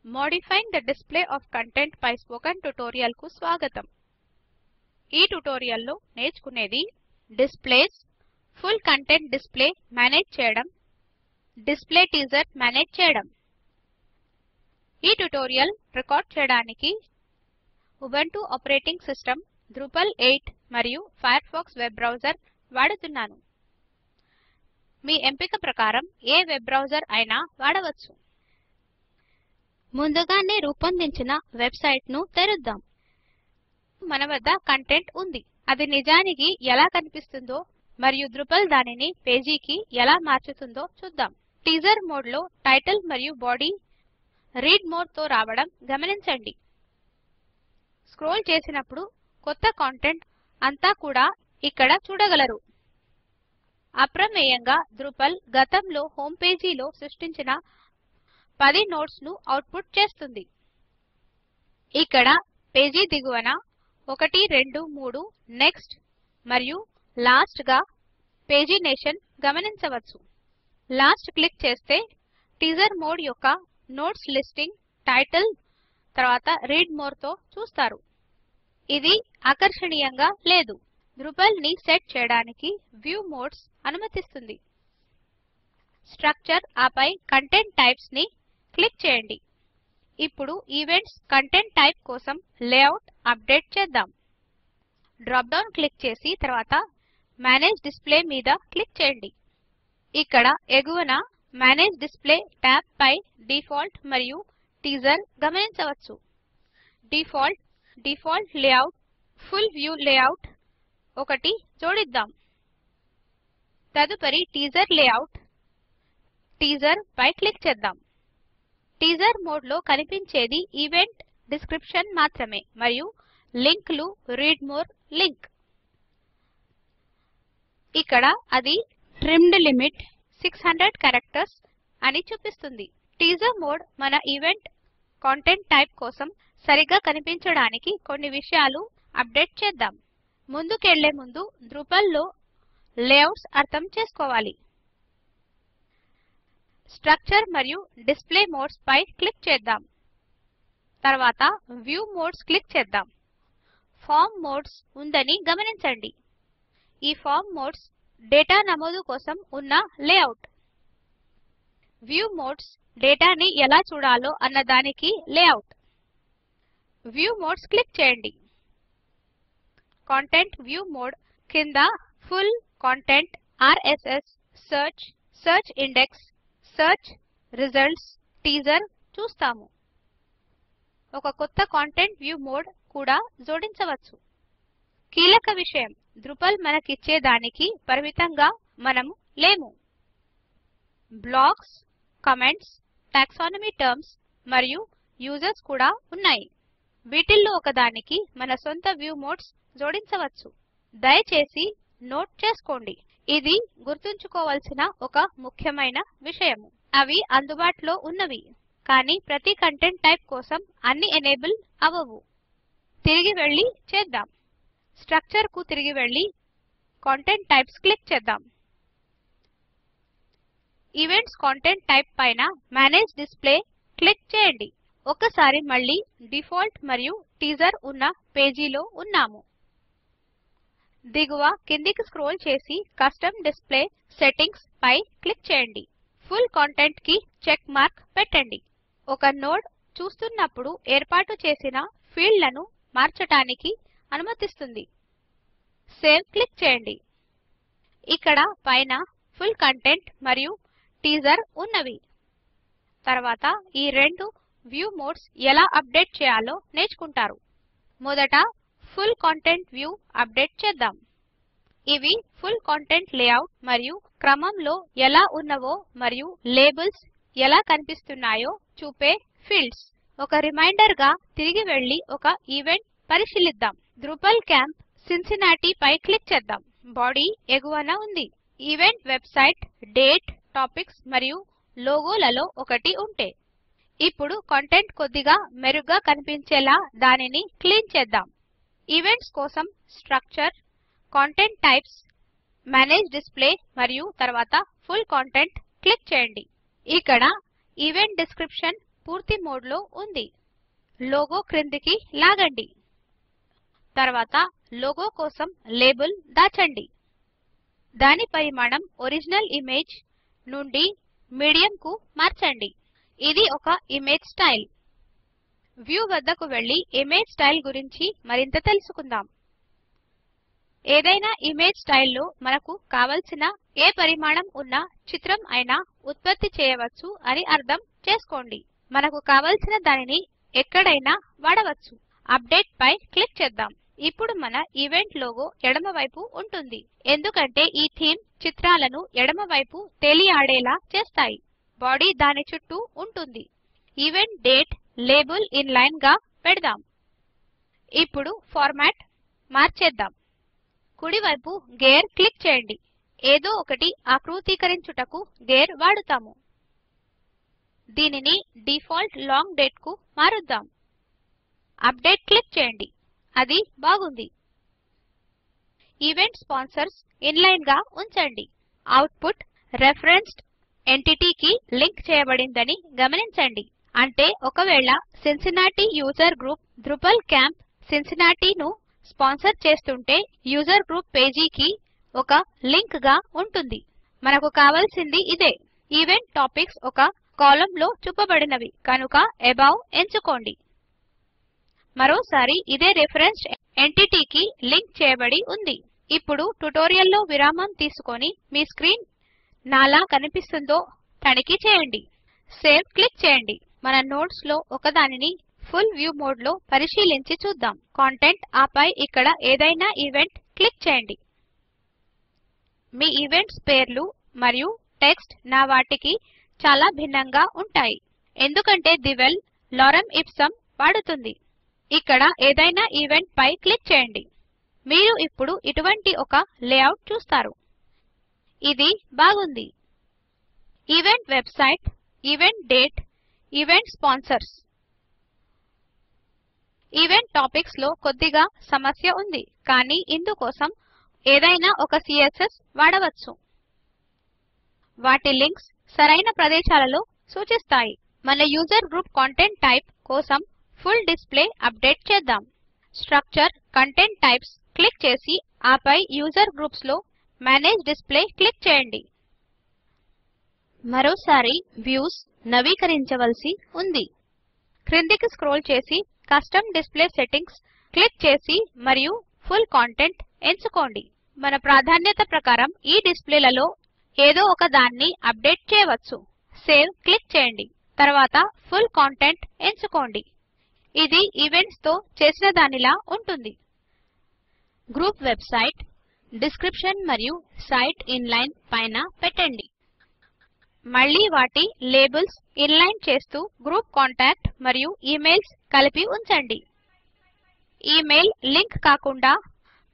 Modifying the display of content పై spoken tutorial కు స్వాగతం. ఈ ట్యుటోరియల్ లో నేర్చుకునేది displays, full content display manage చేయడం, డిస్ప్లే టీజర్ మేనేజ్ చేయడం. ఈ ట్యుటోరియల్ రికార్డ్ చేయడానికి ఉబుంటూ ఆపరేటింగ్ సిస్టమ్ డ్రూపల్ 8 మరియు ఫయర్ ఫాక్స్ వెబ్ బ్రౌజర్ వాడుతున్నాను. మీ ఎంపిక ప్రకారం ఏ వెబ్ బ్రౌజర్ అయినా వాడవచ్చు. ముందుగానే రూపొందించిన వెబ్సైట్ ను తెరుద్దాం. మన వద్ద కంటెంట్ ఉంది. అది నిజానికి ఎలా కనిపిస్తుందో మరియు డ్రూపల్ దానిని పేజీకి ఎలా మార్చుతుందో చూద్దాం. టీజర్ మోడ్ లో టైటిల్ మరియు బాడీ రీడ్ మోడ్ తో రావడం గమనించండి. స్క్రోల్ చేసినప్పుడు కొత్త కంటెంట్ అంతా కూడా ఇక్కడ చూడగలరు. అప్రమేయంగా డ్రూపల్ గతంలో హోమ్ పేజీలో సృష్టించిన 10 నోట్స్ ను అవుట్పుట్ చేస్తుంది. ఇక్కడ పేజీ దిగువన 1 2 3 నెక్స్ట్ మరియు లాస్ట్ గా పేజినేషన్ గమనించవచ్చు. లాస్ట్ క్లిక్ చేస్తే టీజర్ మోడ్ యొక్క నోట్స్ లిస్టింగ్ టైటిల్ తర్వాత రీడ్ మోర్ తో చూస్తారు. ఇది ఆకర్షణీయంగా లేదు. డ్రూపల్ ని సెట్ చేయడానికి వ్యూ మోడ్స్ అనుమతిస్తుంది. స్ట్రక్చర్ ఆపై కంటెంట్ టైప్స్ ని క్లిక్ చేయండి. ఇప్పుడు ఈవెంట్స్ కంటెంట్ టైప్ కోసం లేఅవుట్ అప్డేట్ చేద్దాం. డ్రాప్ డౌన్ క్లిక్ చేసి తర్వాత మేనేజ్ డిస్ప్లే మీద క్లిక్ చేయండి. ఇక్కడ ఎగువన మేనేజ్ డిస్ప్లే టాబ్ పై డిఫాల్ట్ మరియు టీజర్ గమనించవచ్చు. Default layout full view layout ఒకటి జోడిద్దాం. తదుపరి టీజర్ లేఅవుట్ టీజర్ పై క్లిక్ చేద్దాం. టీజర్ మోడ్ లో కనిపించేది ఈవెంట్ డిస్క్రిప్షన్ మాత్రమే మరియు లింకులు రీడ్ మోర్ లింక్. ఇక్కడ అది ట్రిమ్డ్ లిమిట్ 600 క్యారక్టర్స్ అని చూపిస్తుంది. టీజర్ మోడ్ మన ఈవెంట్ కంటెంట్ టైప్ కోసం సరిగ్గా కనిపించడానికి కొన్ని విషయాలు అప్డేట్ చేద్దాం. ముందుకెళ్లే ముందు డ్రూపల్ లో లేఅవుట్స్ అర్థం చేసుకోవాలి. స్ట్రక్చర్ మరియు డిస్ప్లే మోడ్స్ పై క్లిక్ చేద్దాం. తర్వాత వ్యూ మోడ్స్ క్లిక్ చేద్దాం. ఫార్మ్ మోడ్స్ ఉందని గమనించండి. ఈ ఫార్మ్ మోడ్స్ డేటా నమోదు కోసం ఉన్న లేఅవుట్. వ్యూ మోడ్స్ డేటాని ఎలా చూడాలో అన్నదానికి లేఅవుట్. వ్యూ మోడ్స్ క్లిక్ చేయండి. కంటెంట్ వ్యూ మోడ్ కింద full content, RSS, search index, search results, teaser చూస్తాము. ఒక కొత్త కంటెంట్ వ్యూ మోడ్ కూడా జోడించవచ్చు. కీలక విషయం డ్రూపల్ మనకిచ్చే దానికి పరిమితంగా మనము లేము. బ్లాక్స్, కామెంట్స్, టాక్సానమీ టర్మ్స్ మరియు యూజర్స్ కూడా ఉన్నాయి. వీటిల్లో ఒకదానికి మన సొంత వ్యూ మోడ్స్ జోడించవచ్చు. దయచేసి నోట్ చేసుకోండి. ఇది గుర్తుంచుకోవాల్సిన ఒక ముఖ్యమైన విషయం. అవి అందుబాటులో ఉన్నవి కానీ ప్రతి కంటెంట్ టైప్ కోసం అన్ని ఎనేబుల్ అవ్వవు. తిరిగి వెళ్లి చేద్దాం. స్ట్రక్చర్ కు తిరిగి వెళ్లి కంటెంట్ టైప్స్ క్లిక్ చేద్దాం. ఈవెంట్స్ కంటెంట్ టైప్ పైన మేనేజ్ డిస్ప్లే క్లిక్ చేయండి. ఒకసారి మళ్ళీ డిఫాల్ట్ మరియు టీజర్ ఉన్న పేజీలో ఉన్నాము. దిగువ కిందికి స్క్రోల్ చేసి కస్టమ్ డిస్ప్లే సెట్టింగ్స్ పై క్లిక్ చేయండి. ఫుల్ కంటెంట్ కి చెక్ మార్క్ పెట్టండి. ఒక నోడ్ చూస్తున్నప్పుడు ఏర్పాటు చేసిన ఫీల్డ్లను మార్చటానికి అనుమతిస్తుంది. సేవ్ క్లిక్ చేయండి. ఇక్కడ పైన ఫుల్ కంటెంట్ మరియు టీజర్ ఉన్నవి. తర్వాత ఈ రెండు వ్యూ మోడ్స్ ఎలా అప్డేట్ చేయాలో నేర్చుకుంటారు. మొదట ఫుల్ కంటెంట్ వ్యూ అప్డేట్ చేద్దాం. ఇవి ఫుల్ కంటెంట్ లేఅవుట్ మరియు క్రమంలో ఎలా ఉన్నవో మరియు లేబుల్స్ ఎలా కనిపిస్తున్నాయో చూపే ఫీల్డ్స్. ఒక రిమైండర్ గా తిరిగి వెళ్లి ఒక ఈవెంట్ పరిశీలిద్దాం. డ్రూపల్ క్యాంప్ సిన్సినాటీ పై క్లిక్ చేద్దాం. బాడీ ఎగువన ఉంది. ఈవెంట్ వెబ్సైట్ డేట్, టాపిక్స్ మరియు లోగోలలో ఒకటి ఉంటే. ఇప్పుడు కంటెంట్ కొద్దిగా మెరుగ్గా కనిపించేలా దానిని క్లీన్ చేద్దాం. ఈవెంట్స్ కోసం structure, content types, manage display మరియు తర్వాత ఫుల్ కంటెంట్ క్లిక్ చేయండి. ఇక్కడ ఈవెంట్ డిస్క్రిప్షన్ పూర్తి మోడ్లో ఉంది. లోగో క్రిందికి లాగండి. తర్వాత లోగో కోసం లేబుల్ దాచండి. దాని పరిమాణం ఒరిజినల్ ఇమేజ్ నుండి మీడియం కు మార్చండి. ఇది ఒక ఇమేజ్ స్టైల్. వ్యూ వద్దకు వెళ్ళి ఇమేజ్ స్టైల్ గురించి మరింత తెలుసుకుందాం. ఏదైనా ఇమేజ్ స్టైల్లో మనకు కావలసిన ఏ పరిమాణం ఉన్న చిత్రం అయినా ఉత్పత్తి చేయవచ్చు అని అర్థం చేసుకోండి. మనకు కావలసిన దానిని ఎక్కడైనా వాడవచ్చు. అప్డేట్ పై క్లిక్ చేద్దాం. ఇప్పుడు మన ఈవెంట్ లోగో ఎడమవైపు ఉంటుంది. ఎందుకంటే ఈ థీమ్ చిత్రాలను ఎడమవైపు తేలియాడేలా చేస్తాయి. బాడీ దాని చుట్టూ ఉంటుంది. ఈవెంట్ డేట్ లేబుల్ ఇన్లైన్ గా పెడదాం. ఇప్పుడు ఫార్మాట్ మార్చేద్దాం. కుడివైపు గేర్ క్లిక్ చేయండి. ఏదో ఒకటి ఆకృతీకరించుటకు గేర్ వాడుతాము. దీనిని డిఫాల్ట్ లాంగ్ డేట్ కు మారుద్దాం. అప్డేట్ క్లిక్ చేయండి. అది బాగుంది. ఈవెంట్ స్పాన్సర్స్ ఇన్లైన్ గా ఉంచండి. అవుట్పుట్ రెఫరెన్స్డ్ ఎంటిటీకి లింక్ చేయబడిందని గమనించండి. అంటే ఒకవేళ Cincinnati user group Drupal camp Cincinnati ను స్పాన్సర్ చేస్తుంటే యూజర్ గ్రూప్ పేజీకి ఒక లింక్ గా ఉంటుంది. మనకు కావాల్సింది ఇదే. ఈవెంట్ టాపిక్స్ ఒక కాలమ్లో చూపబడినవి కనుక అబౌవ్ ఎంచుకోండి. మరోసారి ఇదే రెఫరెన్స్డ్ ఎంటిటీకి లింక్ చేయబడి ఉంది. ఇప్పుడు ట్యుటోరియల్లో విరామం తీసుకొని మీ స్క్రీన్ నాలా కనిపిస్తుందో తనిఖీ చేయండి. సేవ్ క్లిక్ చేయండి. మన నోట్స్ లో ఒకదానిని ఫుల్ వ్యూ మోడ్ లో పరిశీలించి చూద్దాం. కంటెంట్ ఆపై ఇక్కడ ఏదైనా ఈవెంట్ క్లిక్ చేయండి. మీ ఈవెంట్స్ పేర్లు మరియు టెక్స్ట్ నా వాటికి చాలా భిన్నంగా ఉంటాయి. ఎందుకంటే దివెల్ లారెమ్ ఇప్సమ్ వాడుతుంది. ఇక్కడ ఏదైనా ఈవెంట్ పై క్లిక్ చేయండి. మీరు ఇప్పుడు ఇటువంటి ఒక లేఅవుట్ చూస్తారు. ఇది బాగుంది. Event website, event date, event sponsors. Event topics లో కొద్దిగా సమస్య ఉంది. కానీ ఇందుకోసం ఏదైనా ఒక CSS వాడవచ్చు. వాటి లింక్స్ సరైన ప్రదేశాలలో సూచిస్తాయి. మన యూజర్ గ్రూప్ కంటెంట్ టైప్ కోసం ఫుల్ డిస్ప్లే అప్డేట్ చేద్దాం. స్ట్రక్చర్ కంటెంట్ టైప్స్ క్లిక్ చేసి ఆపై యూజర్ గ్రూప్స్ లో మేనేజ్ డిస్ప్లే క్లిక్ చేయండి. మరోసారి వ్యూస్ నవీకరించవలసి ఉంది. క్రిందికి స్క్రోల్ చేసి కస్టమ్ డిస్ప్లే సెట్టింగ్స్ క్లిక్ చేసి మరియు ఫుల్ కంటెంట్ ఎంచుకోండి. మన ప్రాధాన్యత ప్రకారం ఈ డిస్ప్లేలలో ఏదో ఒక దాన్ని అప్డేట్ చేయవచ్చు. సేవ్ క్లిక్ చేయండి. తర్వాత ఫుల్ కంటెంట్ ఎంచుకోండి. ఇది ఈవెంట్స్ తో చేసిన దానిలా ఉంటుంది. గ్రూప్ వెబ్సైట్, డిస్క్రిప్షన్ మరియు సైట్ ఇన్లైన్ పైన పెట్టండి. మళ్ళీ వాటి లేబుల్స్ ఇన్లైన్ చేస్తూ గ్రూప్ కాంటాక్ట్ మరియు ఇమెయిల్స్ కలిపి ఉంచండి. ఇమెయిల్ లింక్ కాకుండా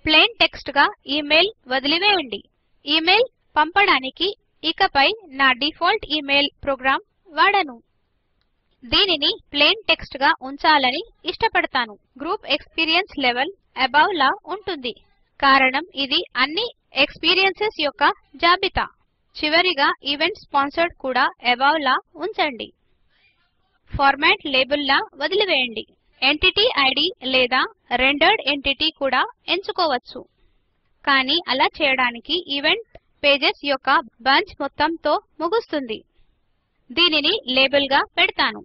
ప్లెయిన్ టెక్స్ట్ గా ఇమెయిల్ వదిలివేయండి. ఇమెయిల్ పంపడానికి ఇకపై నా డిఫాల్ట్ ఇమెయిల్ ప్రోగ్రామ్ వాడను. దీనిని ప్లెయిన్ టెక్స్ట్ గా ఉంచాలని ఇష్టపడతాను. గ్రూప్ ఎక్స్పీరియన్స్ లెవెల్ అబౌవ్ లా ఉంటుంది. కారణం ఇది అన్ని ఎక్స్పీరియన్సెస్ యొక్క జాబితా. చివరిగా ఈవెంట్ స్పాన్సర్డ్ కూడా అబౌవ్ లా ఉంచండి. ఫార్మాట్ లేబుల్ లా వదిలివేయండి. ఎంటిటీ ఐడి లేదా రెండర్డ్ ఎంటిటీ కూడా ఎంచుకోవచ్చు. కానీ అలా చేయడానికి ఈవెంట్ పేజెస్ యొక్క బంచ్ మొత్తంతో ముగుస్తుంది. దీనిని లేబుల్ గా పెడతాను.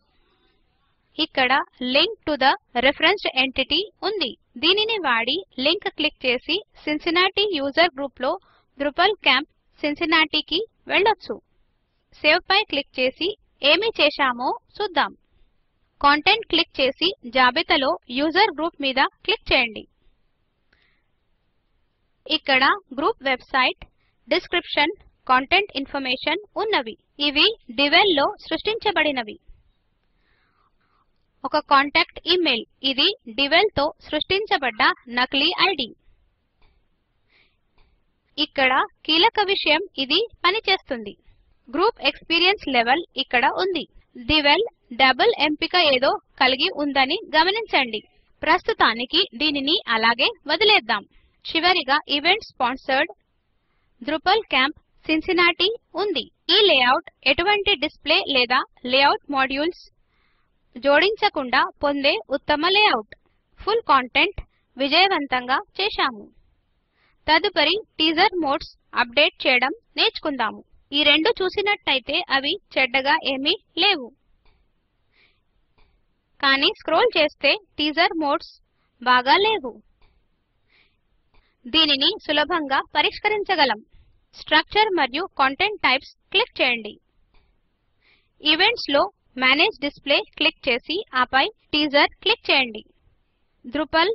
ఇక్కడ లింక్ టు ద రెఫరెన్స్డ్ ఎంటిటీ ఉంది. దీనిని వాడి లింక్ క్లిక్ చేసి సిన్సినాటి యూజర్ గ్రూప్ లో డ్రూపల్ క్యాంప్ సిన్సినాటికి వెళ్ళొచ్చు. సేవ్ పై క్లిక్ చేసి ఏమి చేశామో చూద్దాం. కంటెంట్ క్లిక్ చేసి జాబితాలో యూజర్ గ్రూప్ మీద క్లిక్ చేయండి. ఇక్కడ group website, description, content information ఉన్నవి. ఇవి డివెల్ లో సృష్టించబడినవి. ఒక కాంటాక్ట్ ఇమెయిల్. ఇది డివెల్ తో సృష్టించబడ్డ నకిలీ ఐడి. ఇక్కడ కీలక విషయం ఇది పనిచేస్తుంది. గ్రూప్ ఎక్స్పీరియన్స్ లెవెల్ ఇక్కడ ఉంది. డివెల్ డబుల్ ఎంపిక ఏదో కలిగి ఉందని గమనించండి. ప్రస్తుతానికి దీనిని అలాగే వదిలేద్దాం. చివరిగా ఈవెంట్ స్పాన్సర్డ్ డ్రూపల్ క్యాంప్ సిన్సినాటి ఉంది. ఈ లేఅవుట్ ఎటువంటి డిస్ప్లే లేదా లేఅవుట్ మాడ్యూల్స్ జోడించకుండా పొందే ఉత్తమ లేఅవుట్. ఫుల్ కంటెంట్ విజయవంతంగా చేశాము. తదుపరి టీజర్ మోడ్స్ అప్డేట్ చేయడం నేర్చుకుందాము. ఈ రెండు చూసినట్టయితే అవి చెడ్డగా ఏమీ లేవు. కానీ స్క్రోల్ చేస్తే టీజర్ మోడ్స్ బాగా లేవు. దీనిని సులభంగా పరిష్కరించగలం. స్ట్రక్చర్ మరియు కంటెంట్ టైప్స్ క్లిక్ చేయండి. ఈవెంట్స్ లో మేనేజ్ డిస్ప్లే క్లిక్ చేసి ఆపై టీజర్ క్లిక్ చేయండి. Drupal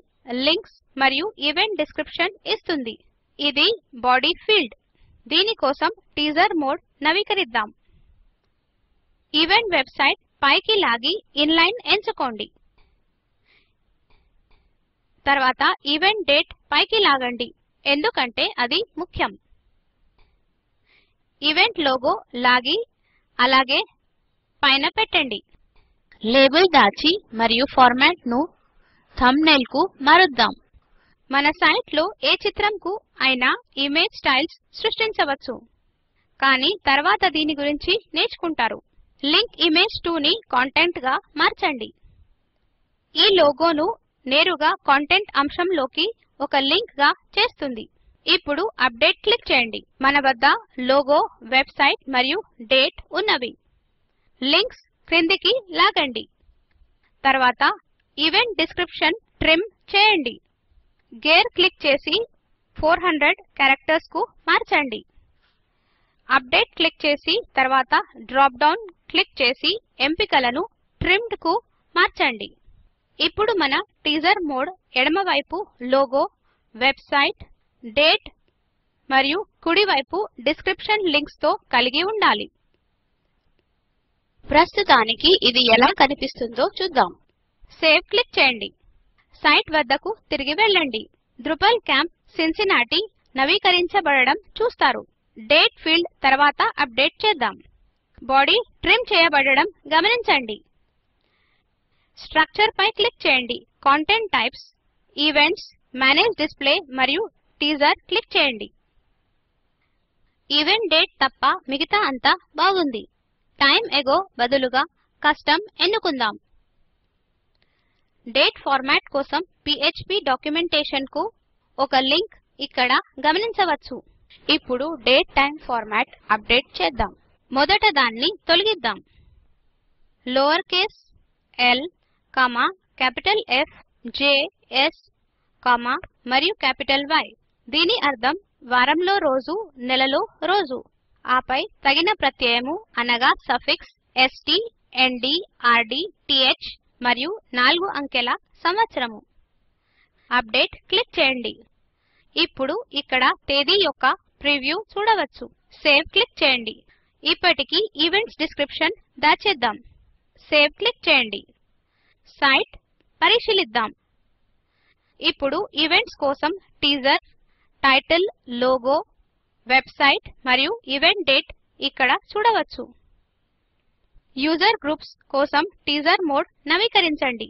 లింక్స్ మరియు ఈవెంట్ డిస్క్రిప్షన్ ఇస్తుంది. ఇది బాడీ ఫీల్డ్. దీని కోసం టీజర్ మోడ్ నవీకరిద్దాం. ఈవెంట్ వెబ్సైట్ పైకి లాగి ఇన్లైన్ ఎంచుకోండి. తర్వాత ఈవెంట్ డేట్ పైకి లాగండి ఎందుకంటే అది ముఖ్యం. ఈవెంట్ లోగో లాగి అలాగే పైన పెట్టండి. లేబుల్ దాచి మరియు ఫార్మాట్ ను థంబ్నెయిల్ కు మారుద్దాం. మన సైట్ లో ఏ చిత్రంకు అయినా ఇమేజ్ స్టైల్స్ సృష్టించవచ్చు. కానీ తర్వాత దీని గురించి నేర్చుకుంటారు. లింక్ ఇమేజ్ 2 ని కంటెంట్ గా మార్చండి. ఈ లోగోను నేరుగా కంటెంట్ అంశంలోకి ఒక లింక్ గా చేస్తుంది. ఇప్పుడు అప్డేట్ క్లిక్ చేయండి. మన వద్ద లోగో, వెబ్సైట్ మరియు డేట్ ఉన్నవి. లింక్స్ క్రిందికి లాగండి. తర్వాత ఈవెంట్ డిస్క్రిప్షన్ ట్రిమ్ చేయండి. గేర్ క్లిక్ చేసి 400 క్యారెక్టర్స్ కు మార్చండి. అప్డేట్ క్లిక్ చేసి తర్వాత డ్రాప్ డౌన్ క్లిక్ చేసి ఎంపికలను ట్రిమ్డ్ కు మార్చండి. ఇప్పుడు మన టీజర్ మోడ్ ఎడమవైపు లోగో, వెబ్సైట్, డేట్ మరియు కుడివైపు డిస్క్రిప్షన్ లింక్స్ తో కలిగి ఉండాలి. ప్రస్తుతానికి ఇది ఎలా కనిపిస్తుందో చూద్దాం. సేవ్ క్లిక్ చేయండి. సైట్ వద్దకు తిరిగి వెళ్ళండి. Drupal క్యాంప్ సిన్సినాటి నవీకరించబడడం చూస్తారు. డేట్ ఫీల్డ్ తర్వాత అప్డేట్ చేద్దాం. బాడీ ట్రిమ్ చేయబడడం గమనించండి. స్ట్రక్చర్ పై క్లిక్ చేయండి. Content types, events, manage display మరియు టీజర్ క్లిక్ చేయండి. ఈవెంట్ డేట్ తప్ప మిగతా అంతా బాగుంది. టైమ్ ఎగో బదులుగా కస్టమ్ ఎన్నుకుందాం. డేట్ ఫార్మాట్ కోసం PHP డాక్యుమెంటేషన్ కు ఒక లింక్ ఇక్కడ గమనించవచ్చు. ఇప్పుడు డేట్ టైమ్ ఫార్మాట్ అప్డేట్ చేద్దాం. మొదట దాన్ని తొలగిద్దాం. Lower case l, capital F, J, S, మరియు క్యాపిటల్ Y. దీని అర్థం వారంలో రోజు, నెలలో రోజు. ఆపై తగిన ప్రత్యయము అనగా suffix st, nd, rd, th మరియు 4 అంకెల సంవత్సరము. అప్డేట్ క్లిక్ చేయండి. ఇప్పుడు ఇక్కడ తేదీ యొక్క ప్రివ్యూ చూడవచ్చు. సేవ్ క్లిక్ చేయండి. ఇప్పటికి ఈవెంట్స్ డిస్క్రిప్షన్ దాచేద్దాం. సేవ్ క్లిక్ చేయండి. సైట్ పరిశీలిద్దాం. ఇప్పుడు ఈవెంట్స్ కోసం టీజర్, టైటిల్, లోగో, వెబ్సైట్ మరియు ఈవెంట్ డేట్ ఇక్కడ చూడవచ్చు. యూజర్ గ్రూప్స్ కోసం టీజర్ మోడ్ నవీకరించండి.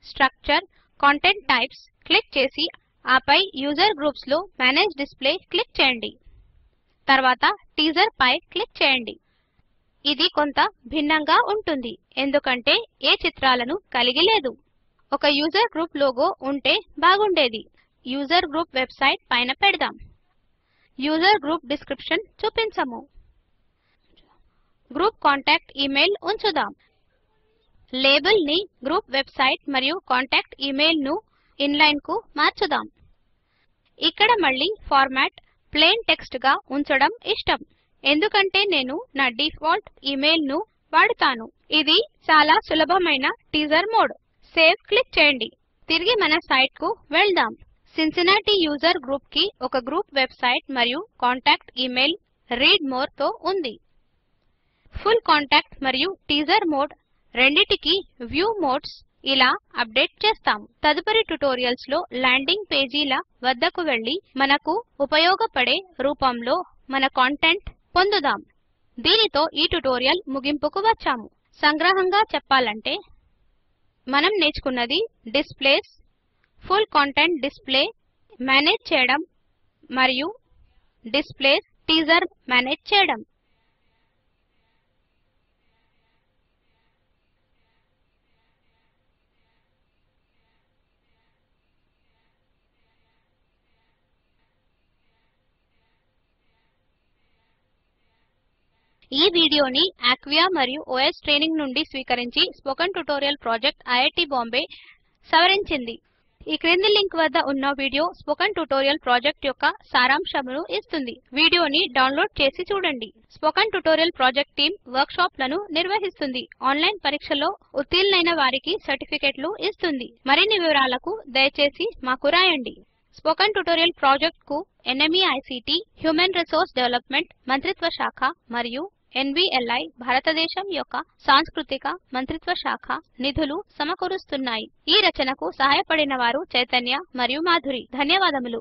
స్ట్రక్చర్, కంటెంట్ టైప్స్ క్లిక్ చేసి ఆపై యూజర్ గ్రూప్స్ లో మేనేజ్ డిస్ప్లే క్లిక్ చేయండి. తర్వాత టీజర్ పై క్లిక్ చేయండి. ఇది కొంత భిన్నంగా ఉంటుంది ఎందుకంటే ఏ చిత్రాలను కలిగి లేదు. ఒక యూజర్ గ్రూప్ లోగో ఉంటే బాగుండేది. యూజర్ గ్రూప్ వెబ్సైట్ పైన పెడదాం. యూజర్ గ్రూప్ డిస్క్రిప్షన్ చూపించము. గ్రూప్ కాంటాక్ట్ ఇమెయిల్ ఉంచుదాం. లేబుల్ ని గ్రూప్ వెబ్సైట్ మరియు కాంటాక్ట్ ఇమెయిల్ ను ఇన్లైన్ కు మార్చుదాం. ఇక్కడ మళ్ళీ ఫార్మాట్ ప్లెయిన్ టెక్స్ట్ గా ఉంచడం ఇష్టం ఎందుకంటే నేను నా డిఫాల్ట్ ఇమెయిల్ ను వాడుతాను. ఇది చాలా సులభమైన టీజర్ మోడ్. సేవ్ క్లిక్ చేయండి. తిరిగి మన సైట్ కు వెళ్దాం. సిన్సినాటి యూజర్ గ్రూప్ కి ఒక గ్రూప్ వెబ్సైట్ మరియు కాంటాక్ట్ ఇమెయిల్ రీడ్ మోర్ తో ఉంది. ఫుల్ కాంటాక్ట్ మరియు టీజర్ మోడ్ రెండిటికి వ్యూ మోడ్స్ ఇలా అప్డేట్ చేస్తాం. తదుపరి ట్యుటోరియల్స్ లో ల్యాండింగ్ పేజీల వద్దకు వెళ్ళి మనకు ఉపయోగపడే రూపంలో మన కంటెంట్ పొందుదాం. దీనితో ఈ ట్యుటోరియల్ ముగింపుకు వచ్చాము. సంగ్రహంగా చెప్పాలంటే మనం నేర్చుకున్నది displays, full content display manage చేయడం మరియు డిస్ప్లేస్ టీజర్ మేనేజ్ చేయడం. ఈ వీడియోని ఆక్వియా మరియు ఓఎస్ ట్రైనింగ్ నుండి స్వీకరించి spoken tutorial project IIT Bombay సవరించింది. ఈ క్రింది లింక్ వద్ద ఉన్న వీడియో స్పోకెన్ ట్యుటోరియల్ ప్రాజెక్ట్ యొక్క సారాంశమును ఇస్తుంది. వీడియోని డౌన్లోడ్ చేసి చూడండి. Spoken tutorial project team work షాప్లను నిర్వహిస్తుంది. ఆన్లైన్ పరీక్షలో ఉత్తీర్ణులైన వారికి సర్టిఫికెట్లు ఇస్తుంది. మరిన్ని వివరాలకు దయచేసి మాకు రాయండి. స్పోకెన్ ట్యుటోరియల్ ప్రాజెక్ట్ కు ఎన్ఎంఈఐసిటి హ్యూమన్ రిసోర్స్ డెవలప్మెంట్ మంత్రిత్వ శాఖ మరియు ఎన్వీఎల్ఐ భారతదేశం యొక్క సాంస్కృతిక మంత్రిత్వ శాఖ నిధులు సమకూరుస్తున్నాయి. ఈ రచనకు సహాయపడిన వారు చైతన్య మరియు మాధురి. ధన్యవాదములు.